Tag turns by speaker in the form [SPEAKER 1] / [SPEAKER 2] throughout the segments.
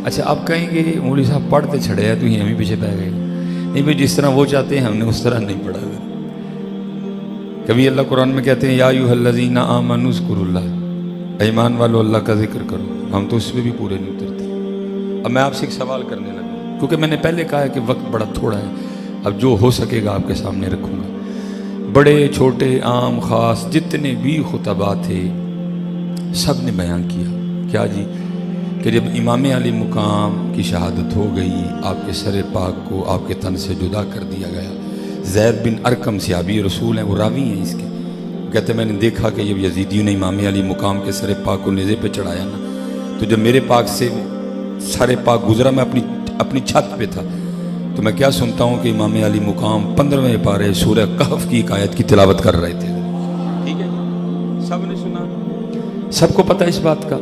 [SPEAKER 1] اچھا آپ کہیں گے مولوی صاحب پڑھتے چھڑے ہیں تو ہی ہمیں پیچھے پہ گئے. نہیں بھائی، جس طرح وہ چاہتے ہیں ہم نے اس طرح نہیں پڑھا. کبھی اللہ قرآن میں کہتے ہیں یا ایھا الذین آمنوا اذکروا اللہ، ایمان والو اللہ کا ذکر کرو. ہم تو اس پہ بھی پورے نہیں اترتے. اب میں آپ سے ایک سوال کرنے لگا کیونکہ میں نے پہلے کہا ہے کہ وقت بڑا تھوڑا ہے. اب جو ہو سکے گا آپ کے سامنے رکھوں گا. بڑے چھوٹے عام خاص جتنے بھی خطباء تھے سب نے بیان کیا کیا جی کہ جب امام علی مقام کی شہادت ہو گئی، آپ کے سر پاک کو آپ کے تن سے جدا کر دیا گیا. زید بن ارقم صحابی رسول ہیں، وہ راوی ہیں اس کے. کہتے ہیں میں نے دیکھا کہ جب یزیدیوں نے امام علی مقام کے سر پاک کو نیزے پہ چڑھایا نا، تو جب میرے پاک سے سر پاک گزرا، میں اپنی چھت پہ تھا، تو میں کیا سنتا ہوں کہ امام علی مقام 15ویں پارے سورہ کہف کی ایک آیت کی تلاوت کر رہے تھے. ٹھیک ہے، سب نے سنا، سب کو پتہ اس بات کا.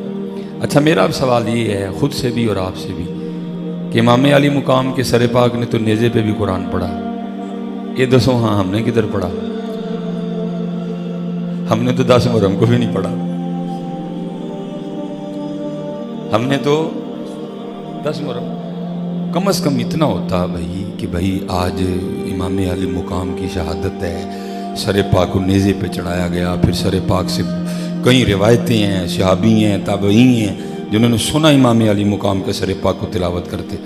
[SPEAKER 1] اچھا میرا اب سوال یہ ہے خود سے بھی اور آپ سے بھی کہ امام علی مقام کے سر پاک نے تو نیزے پہ بھی قرآن پڑھا. یہ دسو ہاں ہم نے کدھر پڑھا؟ ہم نے تو 10 محرم کو بھی نہیں پڑھا. ہم نے تو 10 محرم، کم از کم اتنا ہوتا بھائی کہ بھائی آج امام علی مقام کی شہادت ہے، سر پاک کو نیزے پہ چڑھایا گیا. پھر سر پاک سے کئی روایتیں ہیں، صحابی ہیں، تابعین ہیں جنہوں نے سنا امام علی مقام کے سر پاک کو تلاوت کرتے.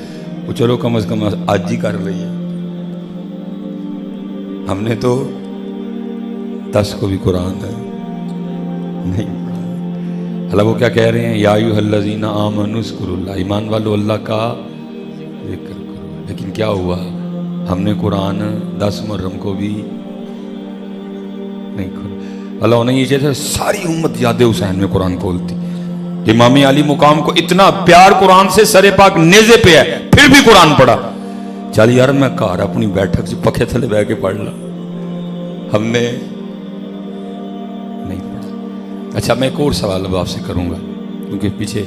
[SPEAKER 1] وہ چلو کم از کم آج ہی کر رہی ہے. ہم نے تو 10 کو بھی قرآن ہے نہیں پڑھا. اللہ وہ کیا کہہ رہے ہیں؟ یا ایھا الذین آمنوا اذکروا اللہ، ایمان والو اللہ کا ذکر کرو. لیکن کیا ہوا؟ ہم نے قرآن 10 محرم کو بھی نہیں کھولا. اللہ انہیں یہ چاہتا ساری امت یاد حسین میں قرآن کھولتی. امام علی مقام کو اتنا پیار قرآن سے، سر پاک نیزے پہ ہے پھر بھی قرآن پڑھا. چل یار میں کار اپنی بیٹھک سے پکھے تھلے بیٹھ کے پڑھ لا. ہم نے نہیں پڑھا. اچھا میں ایک اور سوال اب آپ سے کروں گا کیونکہ پیچھے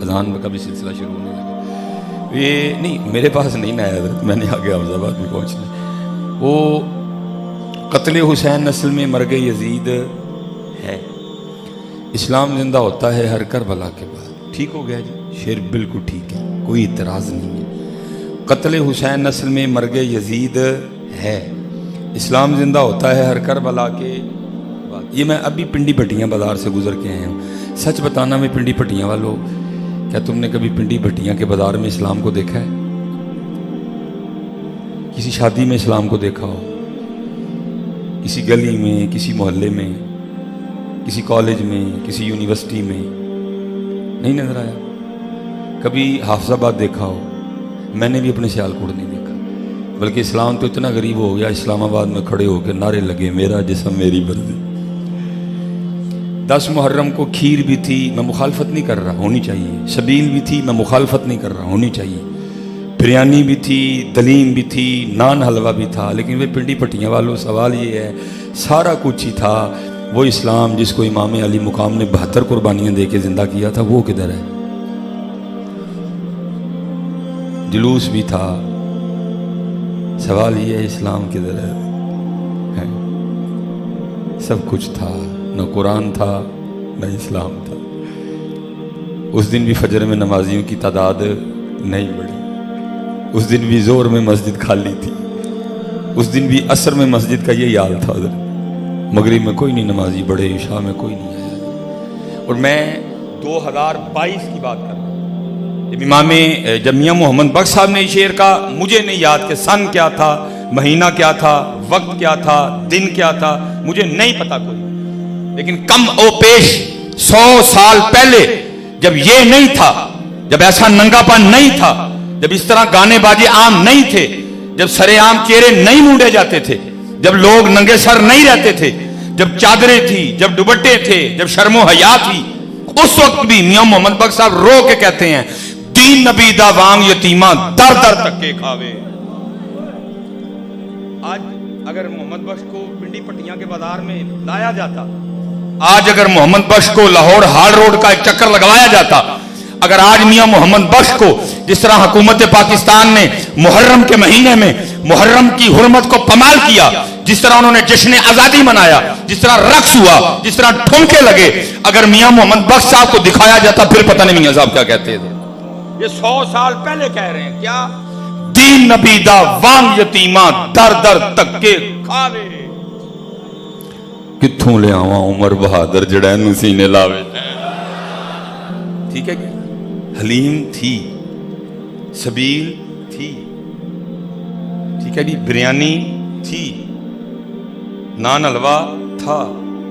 [SPEAKER 1] اذان کا بھی سلسلہ شروع ہونے لگا. یہ نہیں میرے پاس نہیں نا حضرت، میں نے آگے حفظ آباد میں پہنچنا. وہ قتل حسین نسل میں مرگ یزید ہے، اسلام زندہ ہوتا ہے ہر کربلا کے بعد. ٹھیک ہو گیا جی، شعر بالکل ٹھیک ہے، کوئی اعتراض نہیں ہے. قتل حسین نسل میں مرگ یزید ہے، اسلام زندہ ہوتا ہے ہر کربلا کے بعد. یہ میں ابھی پنڈی بھٹیاں بازار سے گزر کے آیا ہوں. سچ بتانا میں پنڈی بھٹیاں والوں، کیا تم نے کبھی پنڈی بھٹیاں کے بازار میں اسلام کو دیکھا ہے؟ کسی شادی میں اسلام کو دیکھا ہو؟ کسی گلی میں، کسی محلے میں، کسی کالج میں، کسی یونیورسٹی میں نہیں نظر آیا؟ کبھی حافظ آباد دیکھا ہو؟ میں نے بھی اپنے سیالکوٹ نہیں دیکھا. بلکہ اسلام تو اتنا غریب ہو گیا، اسلام آباد میں کھڑے ہو کے نعرے لگے میرا جسم میری مرضی. 10 محرم کو کھیر بھی تھی، میں مخالفت نہیں کر رہا، ہونی چاہیے. شبیل بھی تھی، میں مخالفت نہیں کر رہا، ہونی چاہیے. بریانی بھی تھی، دلیم بھی تھی، نان حلوہ بھی تھا. لیکن وہ پنڈی پٹیاں والوں سوال یہ ہے سارا کچھ ہی تھا، وہ اسلام جس کو امام علی مقام نے 72 قربانیاں دے کے زندہ کیا تھا وہ کدھر ہے؟ جلوس بھی تھا. سوال یہ ہے اسلام کدھر ہے؟ سب کچھ تھا، نہ قرآن تھا نہ اسلام تھا. اس دن بھی فجر میں نمازیوں کی تعداد نہیں بڑھی. اس دن بھی زور میں مسجد خالی تھی. اس دن بھی عصر میں مسجد کا یہ حال تھا. مغرب میں کوئی نہیں نمازی بڑے، عشاء میں کوئی نہیں آیا. اور میں 2022 کی بات کر رہا ہوں. جب میاں محمد بخش صاحب نے شعر کا، مجھے نہیں یاد کہ سن کیا تھا، مہینہ کیا تھا، وقت کیا تھا، دن کیا تھا، مجھے نہیں پتا کوئی. لیکن کم او پیش 100 سال پہلے جب یہ نہیں تھا، جب ایسا ننگا پن نہیں تھا، جب اس طرح گانے باجے عام نہیں تھے، جب سر عام چہرے نہیں مونڈے جاتے تھے، جب لوگ ننگے سر نہیں رہتے تھے، جب چادریں تھی، جب دوپٹے تھے، جب شرم و حیا تھی، اس وقت بھی میاں محمد بخش صاحب رو کے کہتے ہیں دین نبی دا وانگ یتیمہ در در تک کے کھاوے. آج اگر محمد بخش کو پنڈی پٹیاں کے بازار میں لایا جاتا، آج اگر محمد بخش کو لاہور ہال روڈ کا ایک چکر لگوایا جاتا، اگر آج میاں محمد بخش کو جس طرح حکومت پاکستان نے محرم کے مہینے میں محرم کی حرمت کو پامال کیا، جس طرح انہوں نے جشن آزادی منایا، جس طرح رقص ہوا، جس طرح ٹھمکے لگے، اگر میاں محمد بخش صاحب کو دکھایا جاتا پھر پتہ نہیں میاں صاحب کیا کہتے تھے. یہ 100 سال پہلے کہہ رہے ہیں کیا؟ دین نبی دا وانگ یتیماں در در تکے کھاوے، کتھوں لے آواں عمر بہادر جڑا اینوں سینے لاوے. ٹھیک ہے کہ حلیم تھی، سبیل تھی، ٹھیک ہے جی، بریانی تھی، نان حلوہ تھا،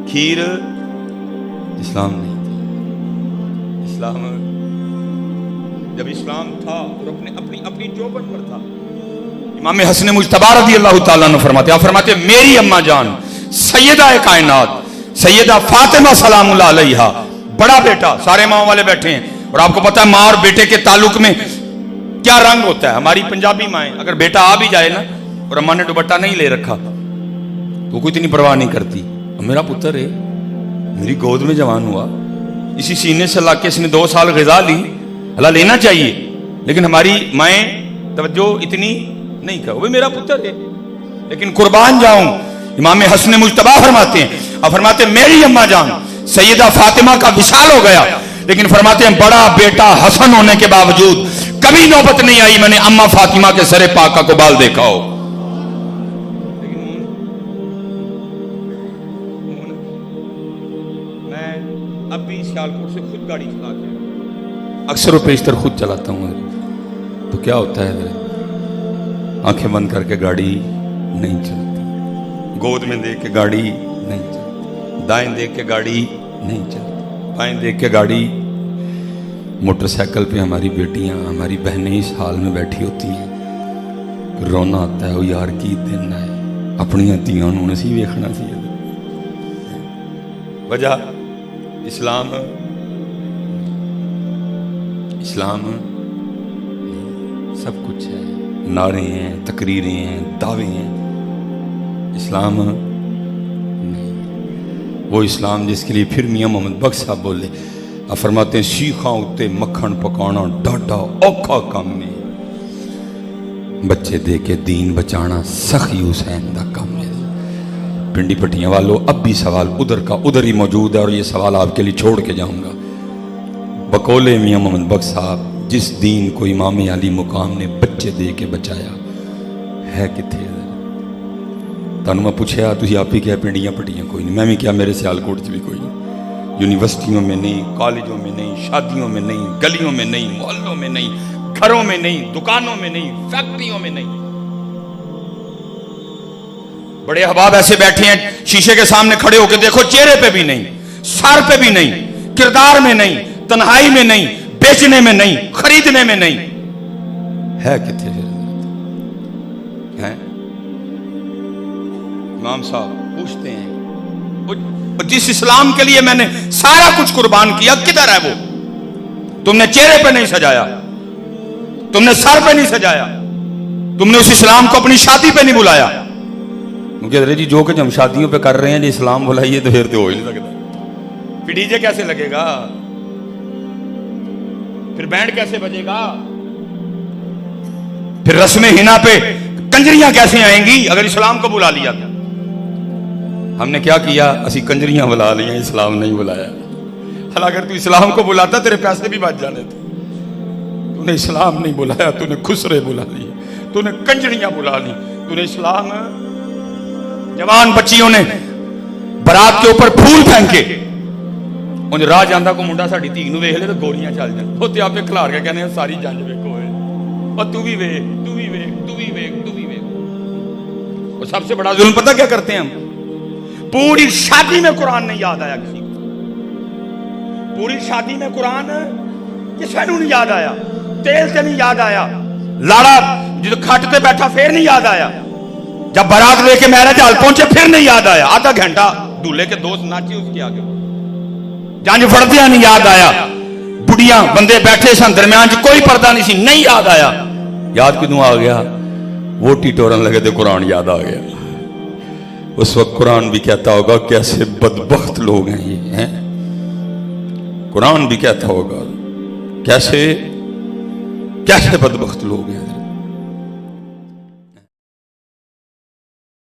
[SPEAKER 1] کھیر اسلام نہیں تھی. اسلام جب اسلام تھا اور اپنی چوبٹ پر تھا. امام حسن مجتبی رضی اللہ تعالیٰ عنہ فرماتے ہیں، فرماتے ہیں میری اماں جان سیدہ کائنات سیدہ فاطمہ سلام اللہ علیہا، بڑا بیٹا، سارے ماں والے بیٹھے ہیں، اور آپ کو پتا ہے ماں اور بیٹے کے تعلق میں کیا رنگ ہوتا ہے. ہماری پنجابی مائیں اگر بیٹا آ بھی جائے نا اور اماں نے دوپٹہ نہیں لے رکھا تو کوئی اتنی پرواہ نہیں کرتی، میرا پتر ہے، میری گود میں جوان ہوا، اسی سینے سے اللہ کے اس نے 2 سال غذا لی، اللہ لینا چاہیے. لیکن ہماری مائیں توجہ اتنی نہیں کرو، وہ میرا پتر ہے. لیکن قربان جاؤں امام حسن مجتبی فرماتے ہیں، اور فرماتے ہیں میری اماں جان سیدہ فاطمہ کا وصال ہو گیا، لیکن فرماتے ہیں بڑا بیٹا حسن ہونے کے باوجود کبھی نوبت نہیں آئی میں نے اماں فاطمہ کے سر پاکہ کو بال دیکھا ہو. میں اب بھی سیالکوٹ سے خود گاڑی چلا کے اکثر و بیشتر خود چلاتا ہوں، تو کیا ہوتا ہے آنکھیں بند کر کے گاڑی نہیں چلتی، گود میں دیکھ کے گاڑی نہیں چلتی، دائیں دیکھ کے گاڑی نہیں چلتی، بائیں دیکھ کے گاڑی. موٹر سائیکل پہ ہماری بیٹیاں ہماری بہنیں اس حال میں بیٹھی ہوتی ہیں، رونا آتا ہے وہ یار کی دن ہے، اپنی دھیاں انہوں نے سی ویکھنا سی. وجہ اسلام سب کچھ ہے، نعرے ہیں، تقریریں ہیں، دعوے ہیں. اسلام نہیں، وہ اسلام جس کے لیے پھر میاں محمد بخش صاحب بولے، آپ فرماتے ہیں سیخاں اتے مکھن پکانا ڈاڈا اوکھا کام ہے، بچے دے کے دین بچانا سخی حسین دا کام ہے. پنڈی پٹیاں والوں اب بھی سوال ادھر کا ادھر ہی موجود ہے، اور یہ سوال آپ کے لیے چھوڑ کے جاؤں گا. بقول میاں محمد بخش صاحب جس دین کو امام علی مقام نے بچے دے کے بچایا ہے کتنے؟ تانوں میں پوچھا تھی آپ ہی کیا پنڈیاں پٹیاں کوئی نہیں، میں بھی کیا میرے سیالکوٹ سے بھی کوئی نہیں، یونیورسٹیوں میں نہیں، کالجوں میں نہیں، شادیوں میں نہیں، گلیوں میں نہیں، محلوں میں نہیں، گھروں میں نہیں، دکانوں میں نہیں، فیکٹریوں میں نہیں. بڑے احباب ایسے بیٹھے ہیں شیشے کے سامنے کھڑے ہو کے دیکھو، چہرے پہ بھی نہیں، سر پہ بھی نہیں، کردار میں نہیں، تنہائی میں نہیں، بیچنے میں نہیں، خریدنے میں نہیں، ہے کتنے ہیں؟ امام صاحب پوچھتے ہیں جس اسلام کے لیے میں نے سارا کچھ قربان کیا کدھر ہے وہ؟ تم نے چہرے پہ نہیں سجایا، تم نے سر پہ نہیں سجایا، تم نے اس اسلام کو اپنی شادی پہ نہیں بلایا. کہتے جی جو کچھ ہم شادیوں پہ کر رہے ہیں جی اسلام بلائیے تو پھر تو ہو ہی نہیں سکتا. پھر ڈی جے کیسے لگے گا؟ پھر بینڈ کیسے بجے گا؟ پھر رسم حنا پہ کنجریاں کیسے آئیں گی اگر اسلام کو بلا لیا؟ ہم نے کیا کیا؟ اسی کنجریاں بلا لیا، اسلام نہیں بلایا. اگر تو اسلام کو بلاتا تیرے پیسے بھی بچ جانے تھے. تو نے اسلام نہیں بلایا، تو نے خسرے بلا لی، تو نے کنجریاں بلا لی، تو نے اسلام. جوان بچیوں نے برات کے اوپر پھول پھینکے، انج راہ جاندا کو منڈا ساڈی دھی نوں ویکھ لے تو گولیاں چل جان، اوتے آپے کھلار کے کہنے ساری جنج ویکھو اے، او تو بھی ویکھ، تو بھی ویکھ، تو بھی ویکھ، تو بھی ویکھ. اور سب سے بڑا ظلم پتہ کیا کرتے ہیں ہم؟ پوری شادی میں قرآن نہیں یاد آیا کسی کو، پوری شادی میں قرآن کسی نوں نہیں یاد آیا، تیل سے نہیں یاد آیا، لاڑا جب کھٹ تے بیٹھا پھر نہیں یاد آیا، جب بارات لے کے میرج ہال پہنچے پھر نہیں یاد آیا، آدھا گھنٹہ دولہے کے دوست ناچے اس کے آگے، جانج فردیاں نہیں یاد آیا، بڑیاں بندے بیٹھے سن درمیان کوئی پردہ نہیں سی، نہیں یاد آیا. یاد کدوں آ گیا؟ ووٹی ٹورن لگے تو قرآن یاد آ گیا. اس وقت قرآن بھی کہتا ہوگا کیسے بدبخت لوگ ہیں یہ ہیں. قرآن بھی کہتا ہوگا کیسے بدبخت لوگ ہیں.